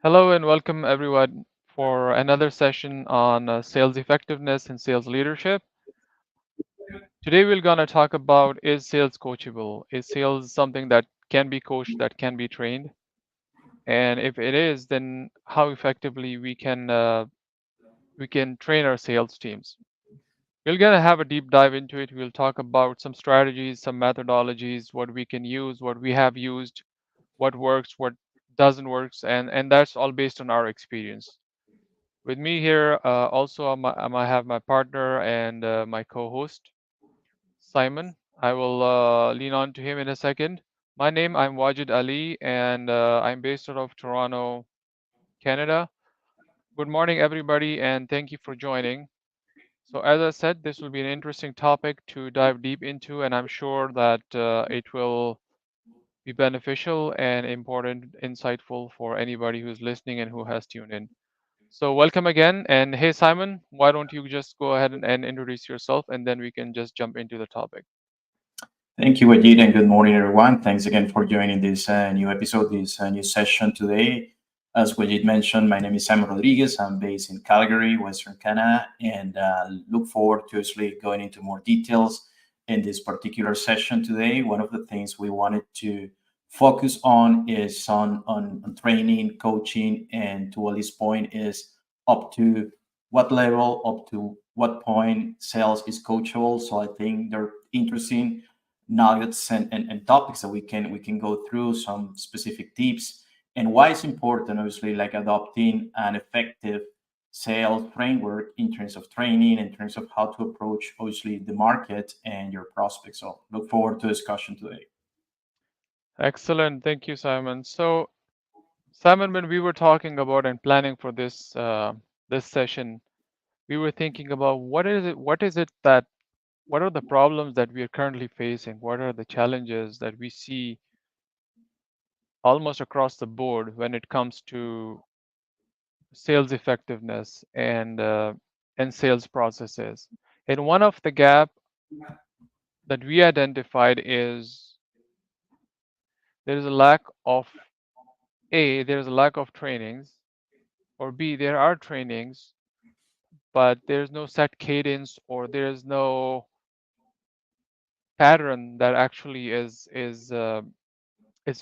Hello and welcome everyone for another session on sales effectiveness and sales leadership. Today we're going to talk about, is sales coachable? Is sales something that can be coached, that can be trained? And if it is, then how effectively we can train our sales teams. We're going to have a deep dive into it. We'll talk about some strategies, some methodologies, what we can use, what we have used, what works, what doesn't work, and that's all based on our experience. With me here, also, I have my partner and my co-host, Simon. I will lean on to him in a second. I'm Wajid Ali, and I'm based out of Toronto, Canada. Good morning, everybody, and thank you for joining. So, as I said, this will be an interesting topic to dive deep into, and I'm sure that it will be beneficial and important, insightful for anybody who's listening and who has tuned in. So welcome again. And hey, Simon, why don't you just go ahead and introduce yourself and then we can just jump into the topic. Thank you, Wajid, and good morning, everyone. Thanks again for joining this new episode, this new session today. As Wajid mentioned, my name is Simon Rodriguez. I'm based in Calgary, Western Canada, and look forward to actually going into more details in this particular session today. One of the things we wanted to focus on is on training, coaching, and to this point is up to what level, up to what point sales is coachable. So I think they're interesting nuggets and topics that we can go through some specific tips and why it's important, obviously, like adopting an effective sales framework in terms of training, in terms of how to approach obviously the market and your prospects. So look forward to discussion today. Excellent. Thank you, Simon. So, Simon, when we were talking about and planning for this session, we were thinking about what are the problems that we are currently facing? What are the challenges that we see almost across the board when it comes to sales effectiveness and sales processes? And one of the gap that we identified is there is a lack of there's a lack of trainings, or B, there are trainings, but there's no set cadence or there's no pattern that actually is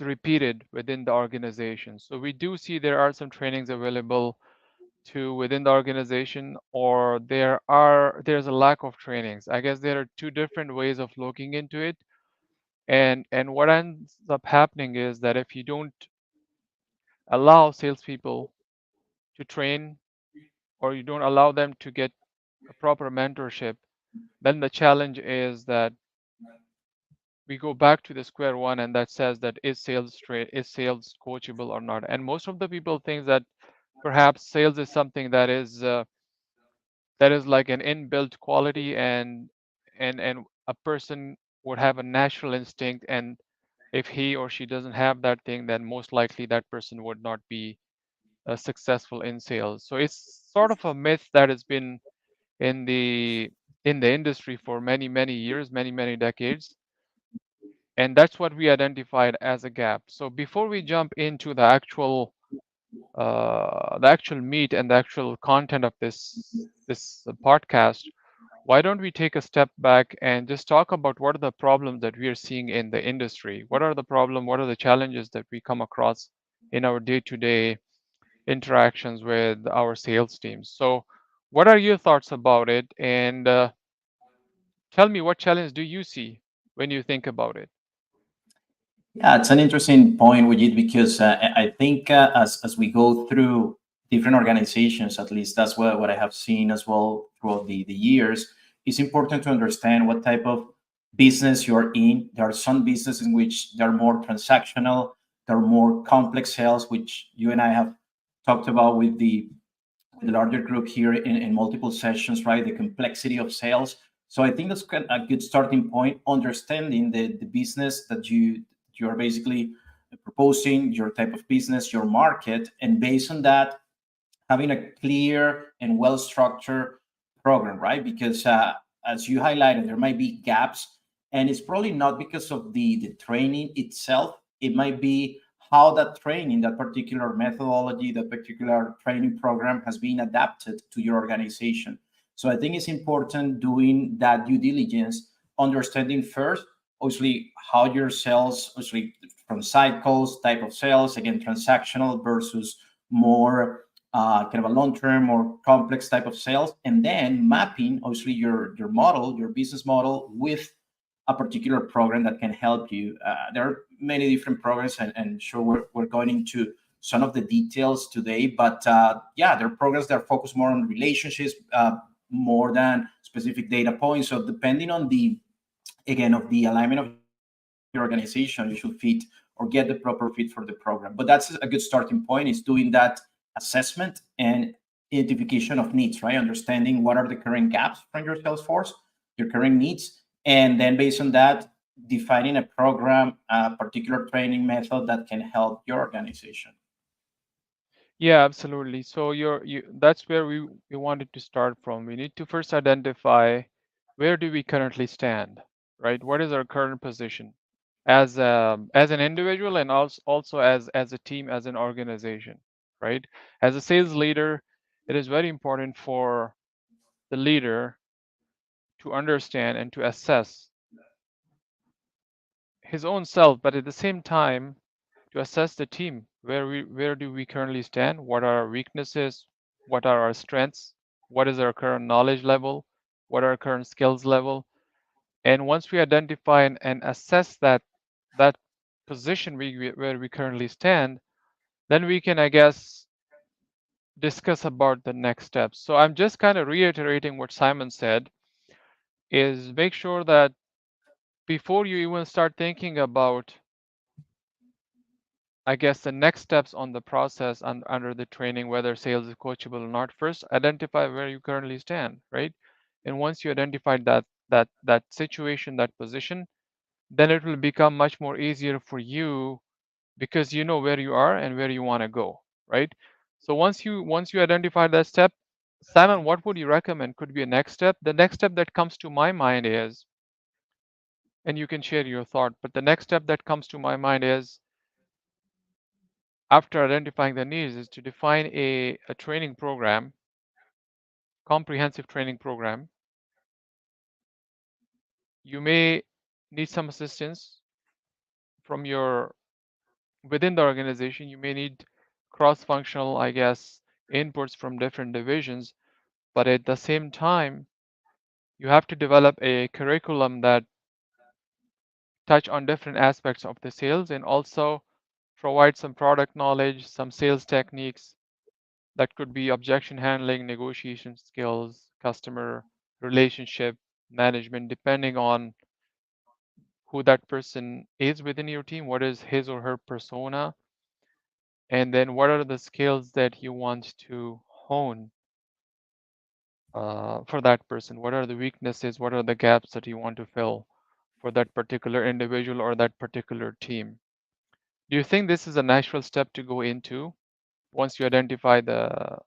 repeated within the organization. So we do see there are some trainings available to within the organization, or there's a lack of trainings. I guess there are two different ways of looking into it. And what ends up happening is that if you don't allow salespeople to train, or you don't allow them to get a proper mentorship, then the challenge is that we go back to the square one, and that says that is sales coachable or not? And most of the people think that perhaps sales is something that is like an inbuilt quality, and a person would have a natural instinct, and if he or she doesn't have that thing, then most likely that person would not be successful in sales. So it's sort of a myth that has been in the in the industry for many years, many decades, and that's what we identified as a gap. So before we jump into the actual meat and the actual content of this podcast, why don't we take a step back and just talk about what are the problems that we are seeing in the industry? What are the challenges that we come across in our day-to-day interactions with our sales teams? So, what are your thoughts about it? And tell me, what challenge do you see when you think about it? Yeah, it's an interesting point with it because I think as we go through different organizations, at least that's what I have seen as well throughout the years, it's important to understand what type of business you're in. There are some businesses in which they're more transactional, they're more complex sales, which you and I have talked about with the larger group here in multiple sessions, right? The complexity of sales. So I think that's a good starting point, understanding the business that you're basically proposing, your type of business, your market, and based on that, having a clear and well-structured program, right? Because as you highlighted, there might be gaps, and it's probably not because of the training itself. It might be how that training, that particular methodology, that particular training program has been adapted to your organization. So I think it's important doing that due diligence, understanding first, obviously, how your sales, obviously, from cycles, type of sales, again, transactional versus more kind of a long-term or complex type of sales, and then mapping, obviously, your model, your business model with a particular program that can help you. There are many different programs, and sure, we're going into some of the details today, but yeah, there are programs that focus more on relationships, more than specific data points. So depending on the, again, of the alignment of your organization, you should fit or get the proper fit for the program. But that's a good starting point, is doing that assessment and identification of needs, right? Understanding what are the current gaps from your sales force, your current needs, and then based on that, defining a program, a particular training method that can help your organization. Yeah, absolutely. So that's where we wanted to start from. We need to first identify where do we currently stand, right? What is our current position as an individual, and also as a team, as an organization, right? As a sales leader, it is very important for the leader to understand and to assess his own self, but at the same time to assess the team. Where do we currently stand? What are our weaknesses? What are our strengths? What is our current knowledge level? What are our current skills level? And once we identify and assess that position where we currently stand, then we can, I guess, discuss about the next steps. So I'm just kind of reiterating what Simon said, is make sure that before you even start thinking about, I guess, the next steps on the process under the training, whether sales is coachable or not, first identify where you currently stand, right? And once you identify that situation, that position, then it will become much more easier for you because you know where you are and where you want to go, right? So once you identify that step, Simon, what would you recommend could be a next step? The next step that comes to my mind is, and you can share your thought, but the next step that comes to my mind is, after identifying the needs, is to define a training program, comprehensive training program. You may need some assistance from your within the organization. You may need cross-functional, I guess, inputs from different divisions, but at the same time, you have to develop a curriculum that touch on different aspects of the sales and also provide some product knowledge, some sales techniques that could be objection handling, negotiation skills, customer relationship management, depending on who that person is within your team, what is his or her persona, and then what are the skills that you want to hone for that person. What are the weaknesses? What are the gaps that you want to fill for that particular individual or that particular team? Do you think this is a natural step to go into once you identify the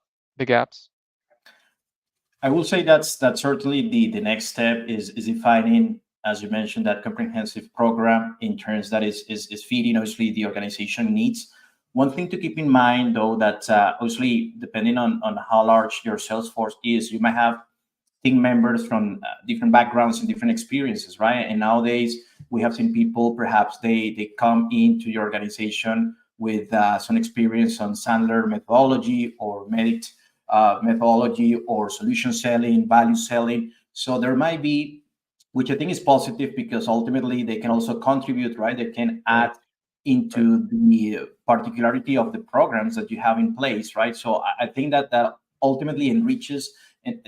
gaps? I will say that's certainly the next step is defining, as you mentioned, that comprehensive program in terms that is feeding obviously the organization needs. One thing to keep in mind though, that obviously depending on how large your sales force is, you might have team members from different backgrounds and different experiences, right? And nowadays we have seen people, perhaps they come into your organization with some experience on Sandler methodology or Medic methodology or solution selling, value selling. So there might be, which I think is positive because ultimately they can also contribute, right? They can Right, add right. into the particularity of the programs that you have in place, right? So I think that ultimately enriches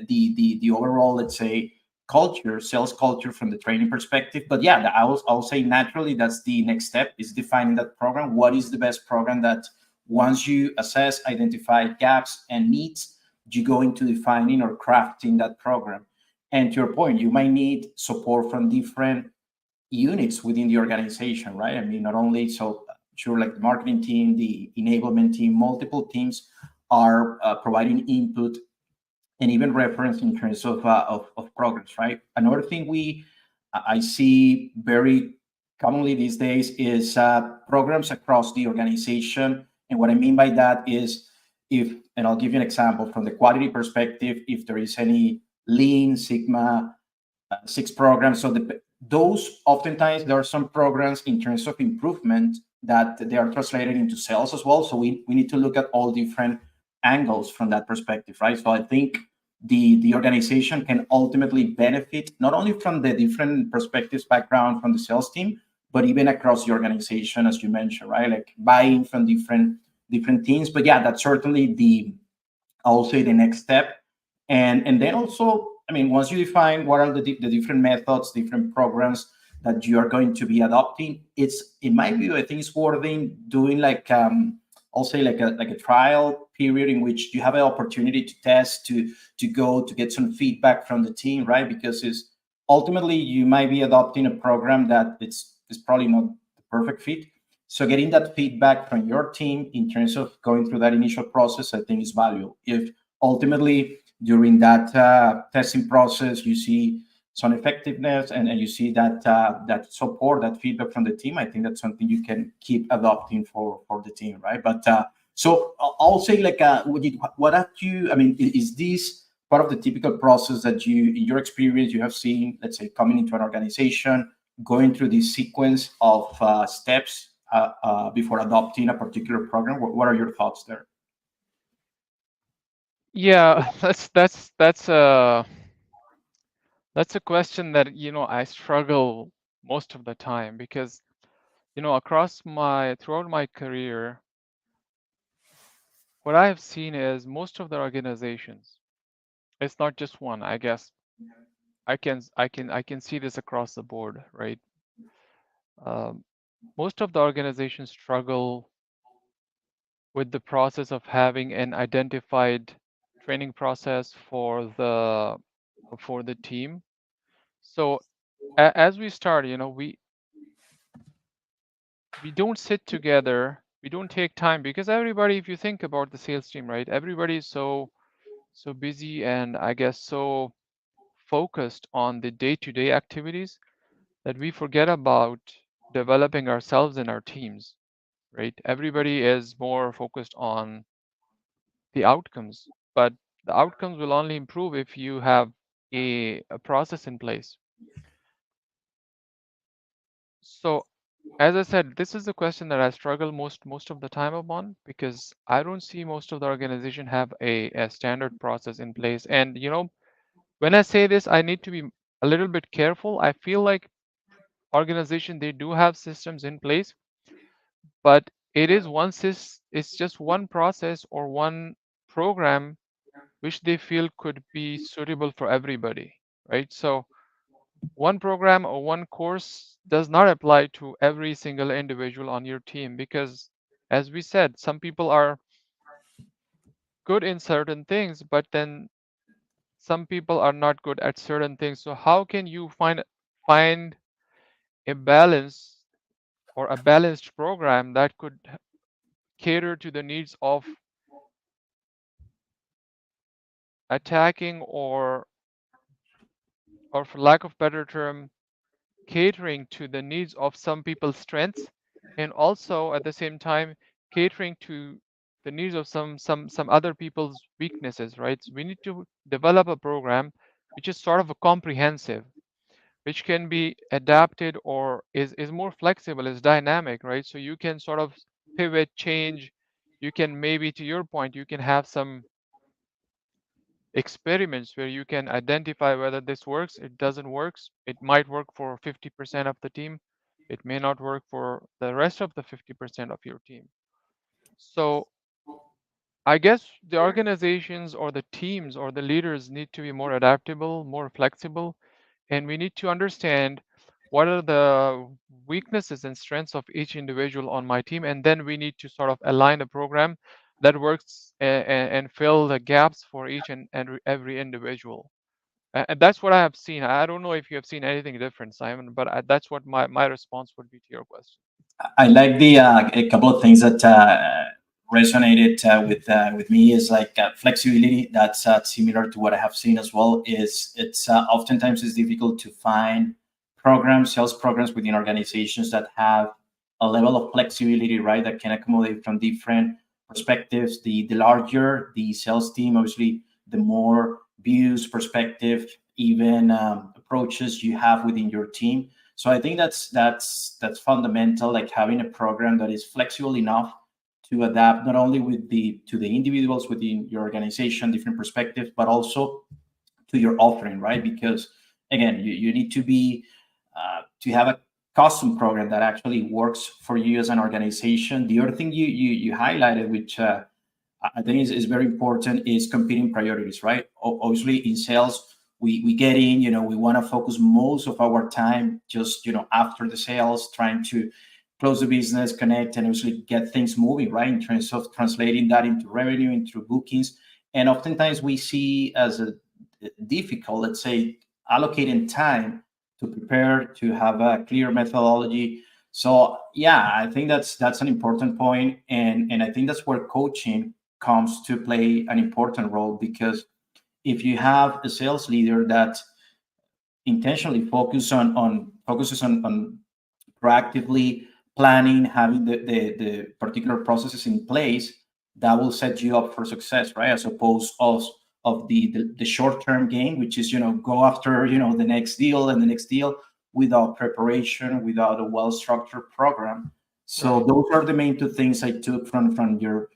the overall, let's say, culture, sales culture from the training perspective. But yeah, I'll say naturally that's the next step, is defining that program. What is the best program that once you assess, identify gaps and needs, you go into defining or crafting that program. And to your point, you might need support from different units within the organization, right? I mean, not only so sure, like the marketing team, the enablement team, multiple teams are providing input and even reference in terms of progress, right? Another thing I see very commonly these days is programs across the organization. And what I mean by that is if, and I'll give you an example from the quality perspective, if there is any Lean, Sigma, six programs. So those oftentimes there are some programs in terms of improvement that they are translated into sales as well. So we need to look at all different angles from that perspective, right? So I think the organization can ultimately benefit not only from the different perspectives background from the sales team, but even across the organization, as you mentioned, right? Like buying from different teams. But yeah, that's certainly I will say the next step. And then also, I mean, once you define what are the different methods, different programs that you are going to be adopting, it's in my view, I think it's worth doing like I'll say like a trial period in which you have an opportunity to test, to go to get some feedback from the team, right? Because it's ultimately you might be adopting a program that it's probably not the perfect fit. So getting that feedback from your team in terms of going through that initial process, I think is valuable. If ultimately during that testing process you see some effectiveness and you see that support, that feedback from the team, I think that's something you can keep adopting for the team, right? But so I'll say like what have you? I mean, is this part of the typical process that you, in your experience, you have seen? Let's say coming into an organization, going through this sequence of steps before adopting a particular program. What are your thoughts there? Yeah, that's a question that I struggle most of the time because across my throughout my career, what I have seen is most of the organizations, it's not just one, I guess. I can see this across the board, right? Um, Most of the organizations struggle with the process of having an identified training process for the team. So as we start, we don't sit together, we don't take time because everybody, if you think about the sales team, right? Everybody is so busy and I guess so focused on the day-to-day activities that we forget about developing ourselves and our teams, right? Everybody is more focused on the outcomes, but the outcomes will only improve if you have a process in place. So, as I said, this is the question that I struggle most of the time upon because I don't see most of the organization have a standard process in place. And when I say this, I need to be a little bit careful. I feel like organization they do have systems in place, but it's just one process or one program which they feel could be suitable for everybody, right? So one program or one course does not apply to every single individual on your team because, as we said, some people are good in certain things, but then some people are not good at certain things. So how can you find a balance or a balanced program that could cater to the needs of attacking or for lack of better term, catering to the needs of some people's strengths and also at the same time catering to the needs of some other people's weaknesses, right? So we need to develop a program which is sort of a comprehensive, which can be adapted or is more flexible, is dynamic, right? So you can sort of pivot, change. You can maybe, to your point, you can have some experiments where you can identify whether this works, it doesn't works. It might work for 50% of the team. It may not work for the rest of the 50% of your team. So I guess the organizations or the teams or the leaders need to be more adaptable, more flexible, and we need to understand what are the weaknesses and strengths of each individual on my team, and then we need to sort of align a program that works and fill the gaps for each and every individual. And that's what I have seen. I don't know if you have seen anything different, Simon, but that's what my response would be to your question. I like the a couple of things that resonated with me is like flexibility. That's similar to what I have seen as well. Is it's oftentimes it's difficult to find programs, sales programs within organizations that have a level of flexibility, right, that can accommodate from different perspectives. The larger the sales team, obviously, the more views, perspective, even approaches you have within your team. So I think that's fundamental, like having a program that is flexible enough to adapt not only with the to the individuals within your organization, different perspectives, but also to your offering, right? Because again, you need to have a custom program that actually works for you as an organization. The other thing you highlighted, which I think is very important, is competing priorities, right? Obviously, in sales, we get in, we want to focus most of our time just, after the sales, trying to close the business, connect, and obviously get things moving, right? In terms of translating that into revenue, into bookings. And oftentimes we see as a difficult, let's say, allocating time to prepare, to have a clear methodology. So yeah, I think that's an important point, and I think that's where coaching comes to play an important role, because if you have a sales leader that intentionally focuses on proactively planning, having the particular processes in place, that will set you up for success, right? As opposed of the short-term gain, which is, go after, the next deal and the next deal without preparation, without a well-structured program. So Right. those are the main two things I took from your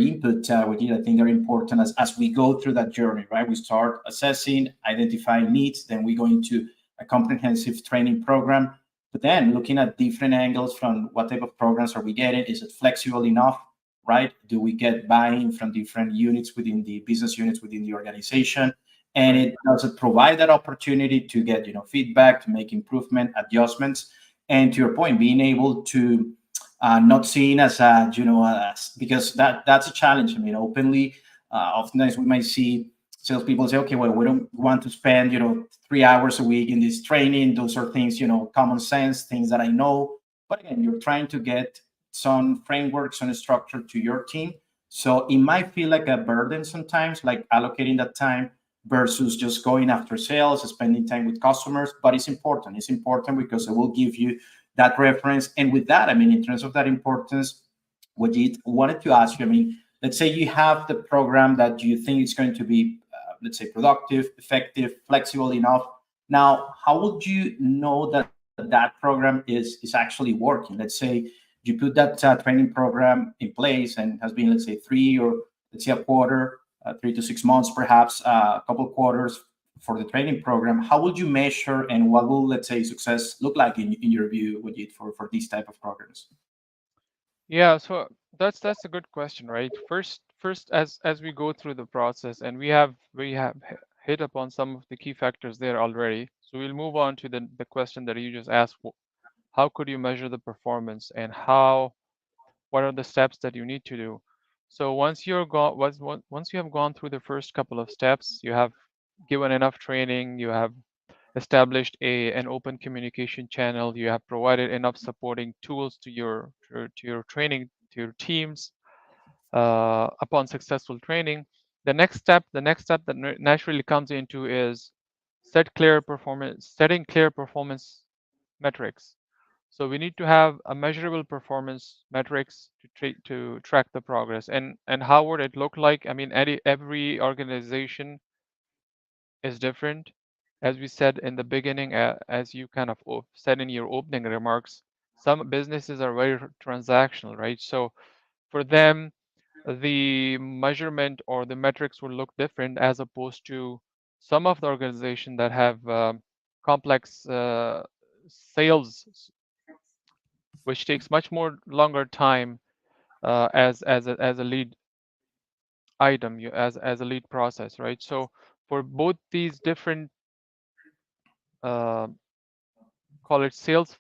input, which I think are important as we go through that journey, right? We start assessing, identifying needs, then we go into a comprehensive training program, but then looking at different angles from what type of programs are we getting? Is it flexible enough, right? Do we get buy-in from different units within the business units within the organization? And Right. it does it provide that opportunity to get feedback, to make improvement, adjustments, and to your point, being able to not seen as a because that's a challenge. I mean, openly, oftentimes we might see salespeople say, okay, well, we don't want to spend 3 hours a week in this training. Those are things, common sense, things that I know. But again, you're trying to get some framework, some structure to your team. So it might feel like a burden sometimes, like allocating that time versus just going after sales, spending time with customers. But it's important. It's important because it will give you that reference. And with that, I mean, in terms of that importance, Wajid, wanted to ask you, I mean, let's say you have the program that you think is going to be, let's say, productive, effective, flexible enough. Now, how would you know that that program is actually working? Let's say you put that training program in place and has been, let's say, 3 or let's say a quarter, 3 to 6 months, perhaps a couple quarters for the training program. How would you measure, and what will, let's say, success look like in your view, Wajid, for these type of programs? Yeah, so that's a good question, right? First, as we go through the process, and we have hit upon some of the key factors there already. So we'll move on to the question that you just asked. How could you measure the performance, and what are the steps that you need to do? So once you have gone through the first couple of steps, you have given enough training, you have established an open communication channel, you have provided enough supporting tools to your training, to your teams. Upon successful training, the next step that naturally comes into is setting clear performance metrics. So we need to have a measurable performance metrics to track the progress. And how would it look like? I mean, every organization is different. As we said in the beginning, as you kind of said in your opening remarks, some businesses are very transactional, right? So for them, the measurement or the metrics will look different as opposed to some of the organization that have complex sales, which takes much more longer time as a lead item, as a lead process, right? So for both these different uh, call it sales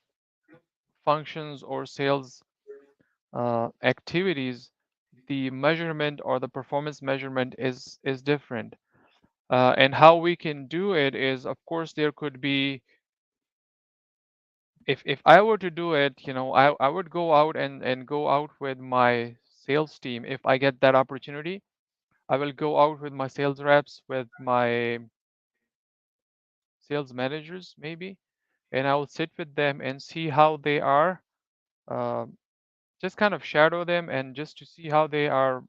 functions or sales activities, the measurement or the performance measurement is different. And how we can do it is, of course, there could be, if I were to do it, I would go out and go out with my sales team. If I get that opportunity, I will go out with my sales reps, with my sales managers, maybe, and I will sit with them and see how they are, uh, just kind of shadow them and just to see how they are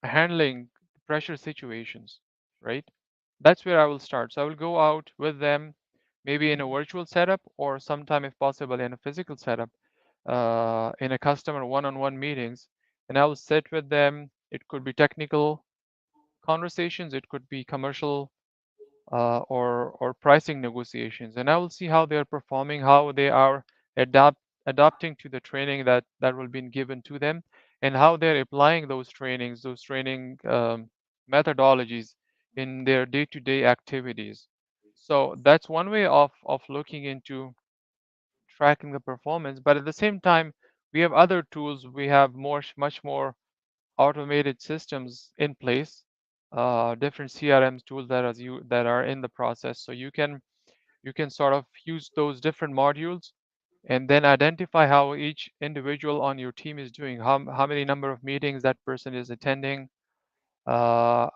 handling pressure situations, right? That's where I will start. So I will go out with them, maybe in a virtual setup or sometime, if possible, in a physical setup, in a customer one-on-one meetings, and I will sit with them. It could be technical conversations, it could be commercial or pricing negotiations, and I will see how they are performing, how they are adapt adapting to the training that will be given to them, and how they're applying those training methodologies in their day-to-day activities. So that's one way of looking into tracking the performance. But at the same time, we have other tools. We have much more automated systems in place, different CRM tools that are in the process. So you can sort of use those different modules and then identify how each individual on your team is doing, how many number of meetings that person is attending, uh,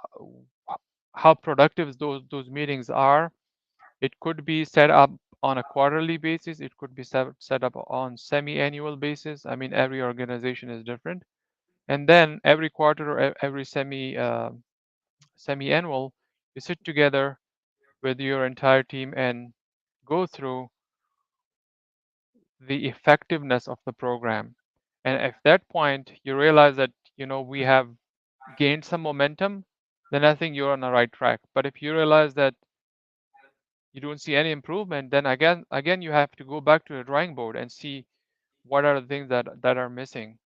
how productive those meetings are. It could be set up on a quarterly basis. It could be set up on semi-annual basis. I mean, every organization is different. And then every quarter or every semi-annual, you sit together with your entire team and go through the effectiveness of the program. And at that point, you realize that, we have gained some momentum, then I think you're on the right track. But if you realize that you don't see any improvement, then again you have to go back to the drawing board and see what are the things that are missing.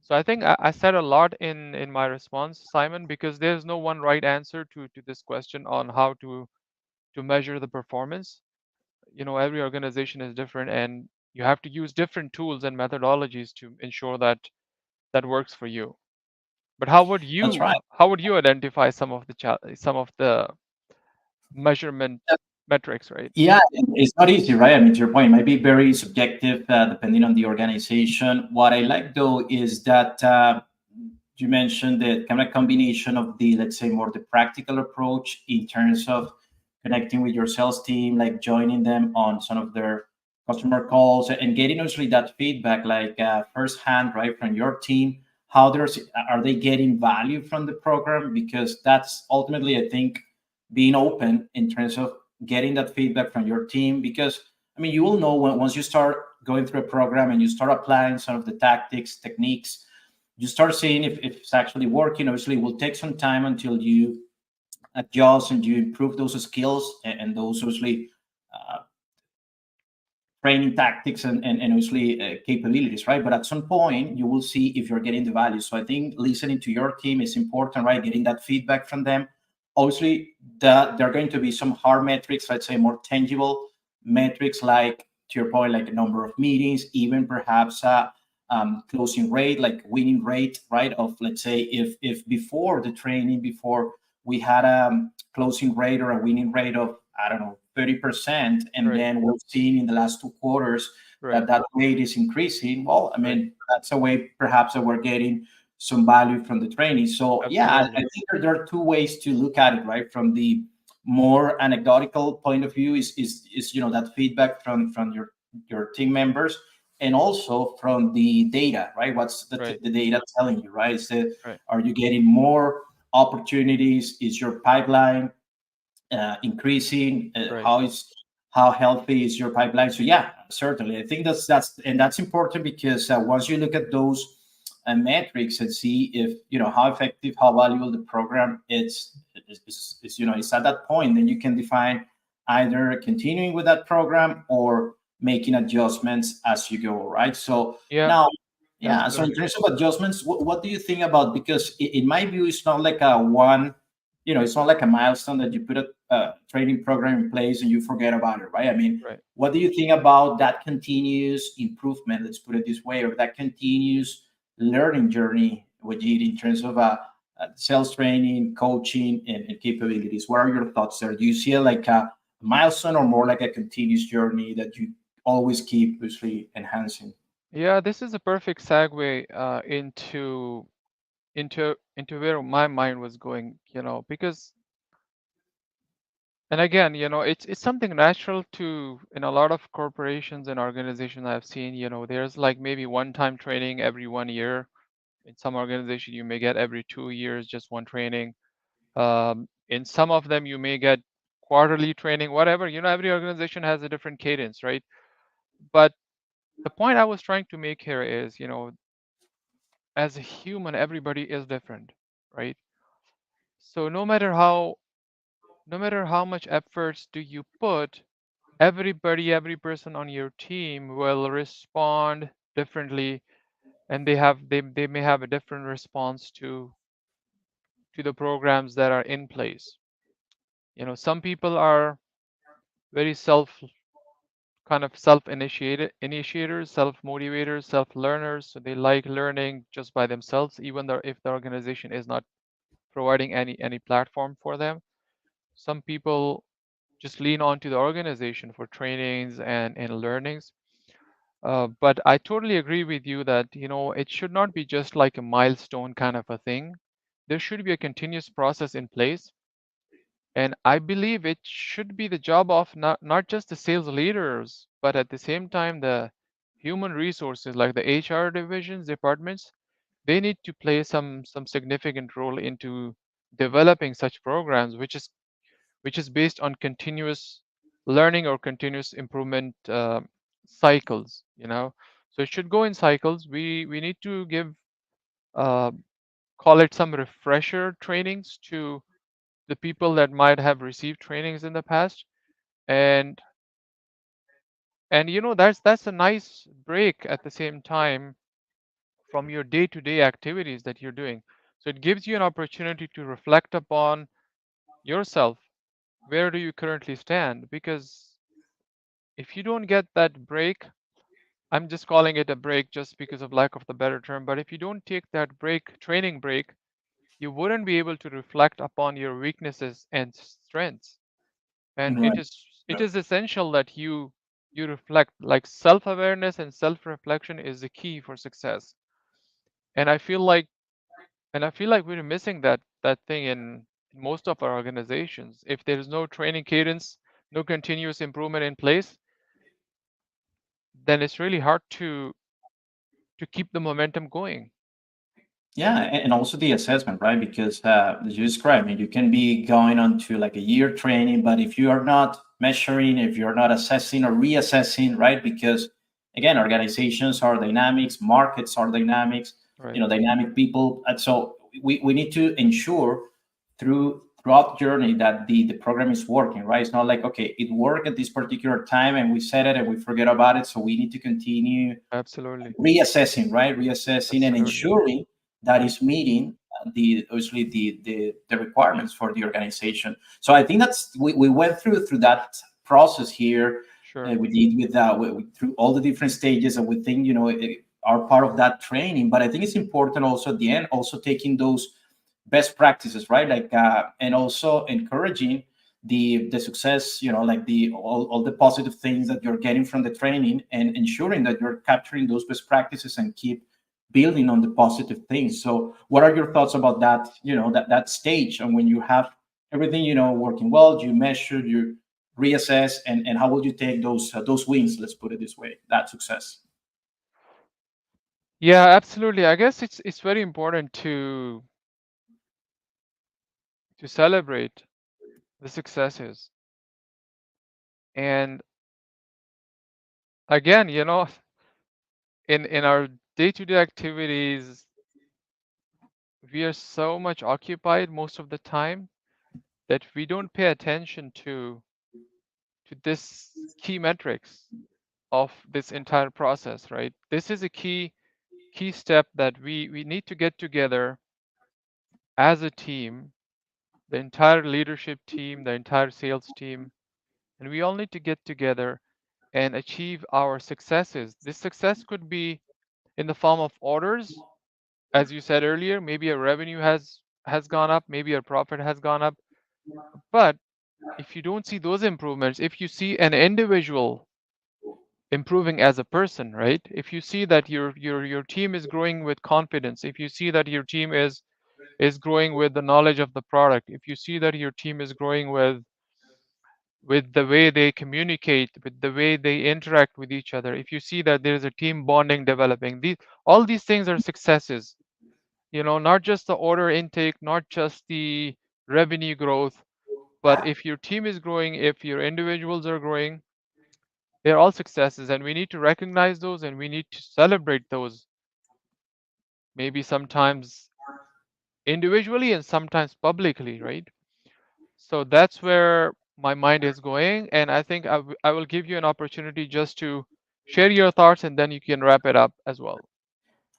So I think I said a lot in my response, Simon, because there's no one right answer to this question on how to measure the performance. Every organization is different, and you have to use different tools and methodologies to ensure that that works for you. But That's right. how would you identify some of the measurement metrics, right? Yeah, it's not easy, right? I mean, to your point, it might be very subjective depending on the organization. What I like though is that you mentioned the kind of combination of the, let's say, more the practical approach in terms of connecting with your sales team, like joining them on some of their customer calls and getting obviously that feedback, like firsthand, right, from your team. How there's are they getting value from the program? Because that's ultimately, I think, being open in terms of getting that feedback from your team. Because I mean, you will know once you start going through a program and you start applying some of the tactics, techniques, you start seeing if it's actually working. Obviously, it will take some time until you adjust and you improve those skills and those obviously uh, training tactics and obviously capabilities, right? But at some point, you will see if you're getting the value. So I think listening to your team is important, right? Getting that feedback from them. Obviously, there are going to be some hard metrics, let's say more tangible metrics, like to your point, like a number of meetings, even perhaps closing rate, like winning rate, right? Of let's say if before the training, before we had a closing rate or a winning rate of I don't know 30%, and Right, then we're seeing in the last 2 quarters right, that that rate is increasing. Well, I right. mean that's a way perhaps that we're getting some value from the training. So yeah, I Absolutely. think there are two ways to look at it, right? From the more anecdotal point of view is that feedback from your team members, and also from the data, right? What's Right, the data telling you, right? right, Are you getting more opportunities? Is your pipeline increasing? right. How healthy is your pipeline? So yeah, certainly, I think that's important because once you look at those metrics and see if how effective, how valuable the program is at that point, then you can define either continuing with that program or making adjustments as you go. Right. So Yeah, now, that's yeah. So in correct. terms of adjustments, what do you think about? Because in my view, it's not like a one it's not like a milestone that you put a training program in place and you forget about it, right? I mean, Right. what do you think about that continuous improvement? Let's put it this way, or that continuous learning journey with you in terms of sales training, coaching, and capabilities. What are your thoughts there? Do you see it like a milestone or more like a continuous journey that you always keep obviously enhancing? Yeah, this is a perfect segue into where my mind was going, because And again, it's something natural to in a lot of corporations and organizations I've seen, there's like maybe one-time training every 1 year. In some organization, you may get every 2 years, just one training. In some of them, you may get quarterly training, whatever. Every organization has a different cadence, right? But the point I was trying to make here is, as a human, everybody is different, right? So no matter how much efforts do you put, every person on your team will respond differently, and they may have a different response to the programs that are in place. Some people are very self-initiators, self-motivators, self-learners, so they like learning just by themselves, even though if the organization is not providing any platform for them. Some people just lean onto the organization for trainings and learnings. But I totally agree with you that it should not be just like a milestone kind of a thing. There should be a continuous process in place, and I believe it should be the job of not just the sales leaders, but at the same time the human resources like the HR divisions, departments. They need to play some significant role into developing such programs, which is based on continuous learning or continuous improvement cycles. So it should go in cycles. We need to give uh, call it some refresher trainings to the people that might have received trainings in the past, and that's a nice break at the same time from your day-to-day activities that you're doing. So it gives you an opportunity to reflect upon yourself. Where do you currently stand? Because if you don't get that break, I'm just calling it a break just because of lack of the better term, but if you don't take that training break, you wouldn't be able to reflect upon your weaknesses and strengths. And it Right. is it is essential that you reflect. Like self-awareness and self-reflection is the key for success. And I feel like we're missing that thing in most of our organizations. If there's no training cadence, no continuous improvement in place, then it's really hard to keep the momentum going. Yeah, and also the assessment, right? Because as you described, I mean, you can be going on to like a year training, but if you are not measuring, if you're not assessing or reassessing, right? Because again, organizations are dynamics, markets are dynamics, Right. dynamic people, and so we need to ensure throughout the journey that the program is working, right? It's not like okay, it worked at this particular time and we said it and we forget about it, so we need to continue Absolutely. reassessing, right? Reassessing and Absolutely. ensuring that is meeting the obviously the requirements for the organization. So I think that's we went through that process here. Sure. We did through all the different stages, and we think are part of that training. But I think it's important also at the end, also taking those best practices, right? Like and also encouraging the success, like the all the positive things that you're getting from the training, and ensuring that you're capturing those best practices and keep building on the positive things. So what are your thoughts about that, that stage, and when you have everything working well, you measure, you reassess, and how will you take those wins, let's put it this way, that success? Yeah, absolutely. I guess it's very important to celebrate the successes. And again, in our day-to-day activities, we are so much occupied most of the time that we don't pay attention to this key metrics of this entire process, right? This is a key step that we need to get together as a team, the entire leadership team, the entire sales team, and we all need to get together and achieve our successes. This success could be in the form of orders, as you said earlier. Maybe a revenue has gone up, maybe a profit has gone up. But if you don't see those improvements, if you see an individual improving as a person, right? If you see that your team is growing with confidence, if you see that your team is growing with the knowledge of the product, if you see that your team is growing with with the way they communicate, with the way they interact with each other. If you see that there's a team bonding developing, these all these things are successes. Not just the order intake, not just the revenue growth, but if your team is growing, if your individuals are growing, they're all successes, and we need to recognize those and we need to celebrate those, maybe sometimes individually and sometimes publicly, right? So that's where my mind is going, and I think I will give you an opportunity just to share your thoughts, and then you can wrap it up as well.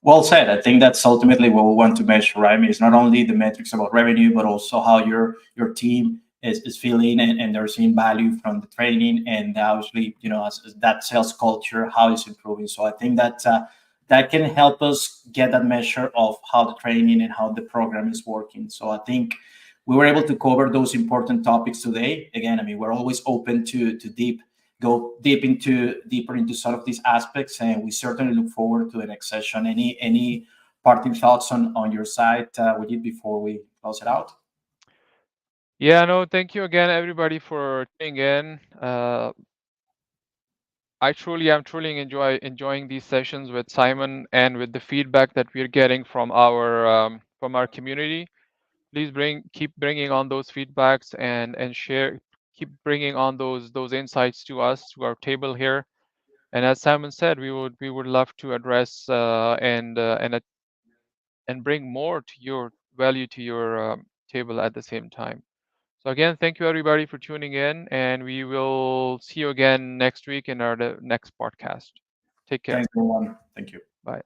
Well said. I think that's ultimately what we want to measure, right? I mean, it's not only the metrics about revenue, but also how your team is feeling, and they're seeing value from the training, and obviously, as that sales culture, how it's improving. So I think that that can help us get that measure of how the training and how the program is working. So I think we were able to cover those important topics today. Again, I mean, we're always open to go deeper into some of these aspects, and we certainly look forward to the next session. Any parting thoughts on your side with it before we close it out? Yeah, no, thank you again, everybody, for tuning in. I'm truly enjoying these sessions with Simon and with the feedback that we're getting from our community. Please keep bringing on those feedbacks and keep bringing on those insights to us, to our table here. And as Simon said, we would love to address and bring more to your value to your table at the same time. So again, thank you everybody for tuning in, and we will see you again next week in our next podcast. Take care. Thanks, everyone. Thank you. Bye.